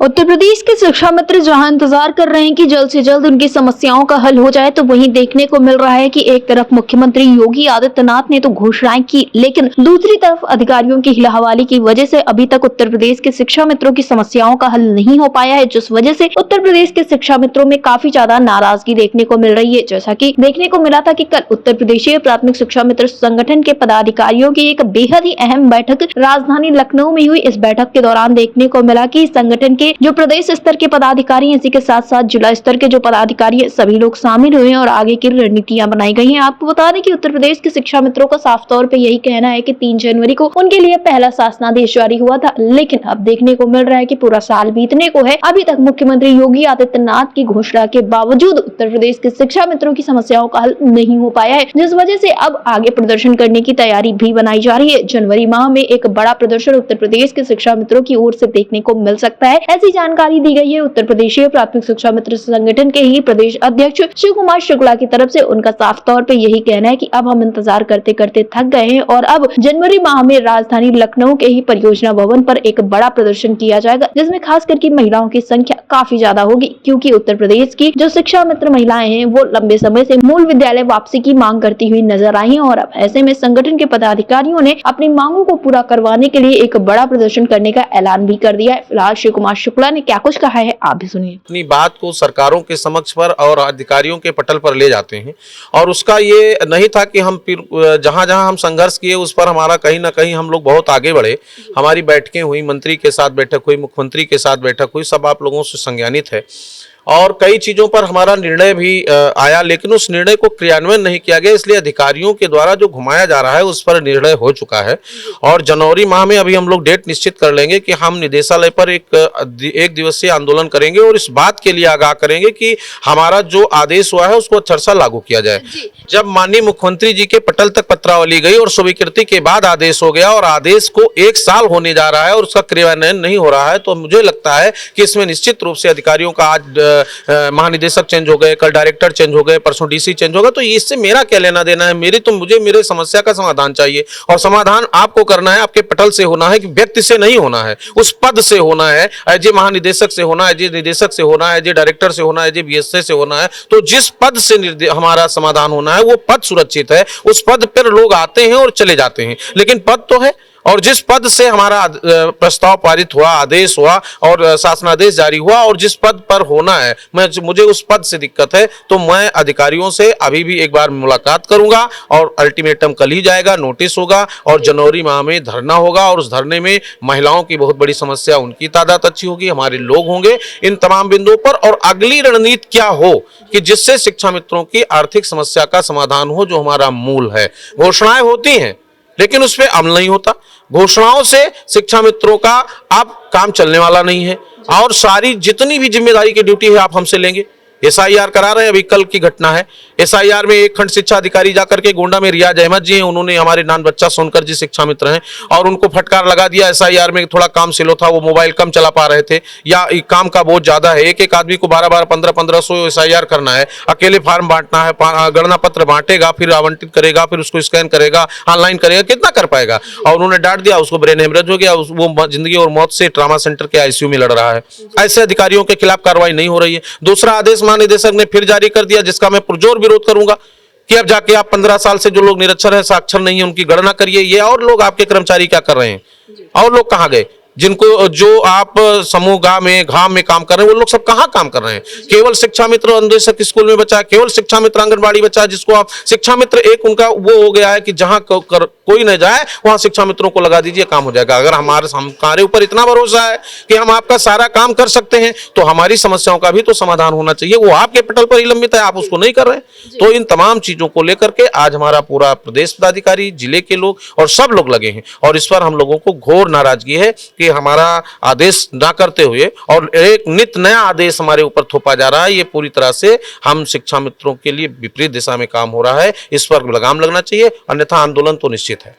उत्तर प्रदेश के शिक्षा मित्र जहां इंतजार कर रहे हैं कि जल्द से जल्द उनकी समस्याओं का हल हो जाए, तो वहीं देखने को मिल रहा है कि एक तरफ मुख्यमंत्री योगी आदित्यनाथ ने तो घोषणाएं की, लेकिन दूसरी तरफ अधिकारियों की हिलाहवाली की वजह से अभी तक उत्तर प्रदेश के शिक्षा मित्रों की समस्याओं का हल नहीं हो पाया है, जिस वजह से उत्तर प्रदेश के शिक्षा मित्रों में काफी ज्यादा नाराजगी देखने को मिल रही है। जैसा कि देखने को मिला था कि कल उत्तर प्रदेशीय प्राथमिक शिक्षा मित्र संगठन के पदाधिकारियों की एक बेहद ही अहम बैठक राजधानी लखनऊ में हुई। इस बैठक के दौरान देखने को मिला कि संगठन के जो प्रदेश स्तर के पदाधिकारी, इसी के साथ साथ जिला स्तर के जो पदाधिकारी है, सभी लोग शामिल हुए और आगे की रणनीतियां बनाई गई हैं। आपको बता दें कि उत्तर प्रदेश के शिक्षा मित्रों का साफ तौर पे यही कहना है कि 3 जनवरी को उनके लिए पहला शासनादेश जारी हुआ था, लेकिन अब देखने को मिल रहा है कि पूरा साल बीतने को है, अभी तक मुख्यमंत्री योगी आदित्यनाथ की घोषणा के बावजूद उत्तर प्रदेश के शिक्षा मित्रों की समस्याओं का हल नहीं हो पाया है, जिस वजह से अब आगे प्रदर्शन करने की तैयारी भी बनाई जा रही है। जनवरी माह में एक बड़ा प्रदर्शन उत्तर प्रदेश के शिक्षा मित्रों की ओर से देखने को मिल सकता है, ऐसी जानकारी दी गई है। उत्तर प्रदेशीय प्राथमिक शिक्षा मित्र संगठन के ही प्रदेश अध्यक्ष शिव कुमार शुक्ला की तरफ से उनका साफ तौर पे यही कहना है कि अब हम इंतजार करते करते थक गए हैं और अब जनवरी माह में राजधानी लखनऊ के ही परियोजना भवन पर एक बड़ा प्रदर्शन किया जाएगा, जिसमें खास करके महिलाओं की संख्या काफी ज्यादा होगी, क्योंकि उत्तर प्रदेश की जो शिक्षा मित्र महिलाएं हैं वो लंबे समय से मूल विद्यालय वापसी की मांग करती हुई नजर आई है और अब ऐसे में संगठन के पदाधिकारियों ने अपनी मांगों को पूरा करवाने के लिए एक बड़ा प्रदर्शन करने का ऐलान भी कर दिया है। फिलहाल शिव कुमार शुक्ला ने क्या कुछ कहा है, आप भी सुनिए। अपनी बात को सरकारों के समक्ष पर और अधिकारियों के पटल पर ले जाते हैं और उसका ये नहीं था कि हम फिर जहां जहां हम संघर्ष किए उस पर हमारा कहीं ना कहीं हम लोग बहुत आगे बढ़े। हमारी बैठकें हुई, मंत्री के साथ बैठक हुई, मुख्यमंत्री के साथ बैठक हुई, सब आप लोगों से संज्ञानित है और कई चीज़ों पर हमारा निर्णय भी आया, लेकिन उस निर्णय को क्रियान्वयन नहीं किया गया, इसलिए अधिकारियों के द्वारा जो घुमाया जा रहा है उस पर निर्णय हो चुका है। और जनवरी माह में अभी हम लोग डेट निश्चित कर लेंगे कि हम निदेशालय पर एक दिवसीय आंदोलन करेंगे और इस बात के लिए आगाह करेंगे कि हमारा जो आदेश हुआ है उसको अक्षरशः लागू किया जाए। जब माननीय मुख्यमंत्री जी के पटल तक पत्रावली गई और स्वीकृति के बाद आदेश हो गया और आदेश को 1 साल होने जा रहा है और उसका क्रियान्वयन नहीं हो रहा है, तो मुझे लगता है कि इसमें निश्चित रूप से अधिकारियों का आज महानिदेशक चेंज हो गए, कल डायरेक्टर चेंज हो गए, परसों डीसी चेंज होगा, तो इससे मेरा क्या लेना देना है। मुझे मेरे समस्या का समाधान चाहिए और समाधान आपको करना है, आपके पटल से होना है, कि व्यक्ति से नहीं होना है, उस पद से होना है। एज महानिदेशक से होना है, एज निदेशक से होना है, एज डायरेक्टर से होना है, एज बीएसए से होना है। तो जिस पद से हमारा समाधान होना है वो पद सुरक्षित है, उस पद पर लोग आते हैं और चले जाते हैं, लेकिन पद तो है। और जिस पद से हमारा प्रस्ताव पारित हुआ, आदेश हुआ और शासनादेश जारी हुआ और जिस पद पर होना है, मुझे उस पद से दिक्कत है, तो मैं अधिकारियों से अभी भी एक बार मुलाकात करूंगा और अल्टीमेटम कल ही जाएगा, नोटिस होगा और जनवरी माह में धरना होगा और उस धरने में महिलाओं की बहुत बड़ी समस्या, उनकी तादाद अच्छी होगी, हमारे लोग होंगे इन तमाम बिंदुओं पर। और अगली रणनीति क्या हो कि जिससे शिक्षा मित्रों की आर्थिक समस्या का समाधान हो, जो हमारा मूल है। घोषणाएं होती हैं लेकिन उस पर अमल नहीं होता। घोषणाओं से शिक्षा मित्रों का अब काम चलने वाला नहीं है और सारी जितनी भी जिम्मेदारी की ड्यूटी है आप हमसे लेंगे। SIR करा रहे हैं, अभी कल की घटना है। SIR में एक खंड शिक्षा अधिकारी जाकर के गोंडा में रियाज अहमद जी हैं, उन्होंने हमारे नान बच्चा सोनकर जी शिक्षा मित्र हैं और उनको फटकार लगा दिया। SIR में थोड़ा काम स्लो था, वो मोबाइल कम चला पा रहे थे या काम का बोझ ज्यादा है। एक आदमी को 12-12, 15-1500 SIR करना है, अकेले फॉर्म बांटना है, गणना पत्र बांटेगा, फिर आवंटित करेगा, फिर उसको स्कैन करेगा, ऑनलाइन करेगा, कितना कर पाएगा। और उन्होंने डांट दिया, उसको ब्रेन हेमरेज हो गया, वो जिंदगी और मौत से ट्रामा सेंटर के ICU में लड़ रहा है। ऐसे अधिकारियों के खिलाफ कार्रवाई नहीं हो रही है। दूसरा आदेश महानिदेशक ने फिर जारी कर दिया, जिसका मैं पुरजोर विरोध करूंगा कि अब जाके आप 15 साल से जो लोग निरक्षर हैं, साक्षर नहीं है, उनकी गणना करिए। ये और लोग आपके कर्मचारी क्या कर रहे हैं, और लोग कहां गए जिनको जो आप समूह घाम में काम कर रहे हैं, वो लोग सब कहाँ काम कर रहे हैं। केवल शिक्षा मित्र अनुदेशक स्कूल में बचा है, केवल शिक्षा मित्र आंगनबाड़ी बचा है, जिसको आप शिक्षा मित्र एक उनका वो हो गया है कि जहां कोई न जाए वहां शिक्षा मित्रों को लगा दीजिए, काम हो जाएगा। अगर हमारे ऊपर इतना भरोसा है कि हम आपका सारा काम कर सकते हैं, तो हमारी समस्याओं का भी तो समाधान होना चाहिए। वो आपके पटल पर ही लंबित है, आप उसको नहीं कर रहे। तो इन तमाम चीजों को लेकर के आज हमारा पूरा प्रदेश पदाधिकारी, जिले के लोग और सब लोग लगे हैं और इस पर हम लोगों को घोर नाराजगी है कि हमारा आदेश ना करते हुए और एक नित नया आदेश हमारे ऊपर थोपा जा रहा है। ये पूरी तरह से हम शिक्षा मित्रों के लिए विपरीत दिशा में काम हो रहा है, इस पर लगाम लगना चाहिए, अन्यथा आंदोलन तो निश्चित है।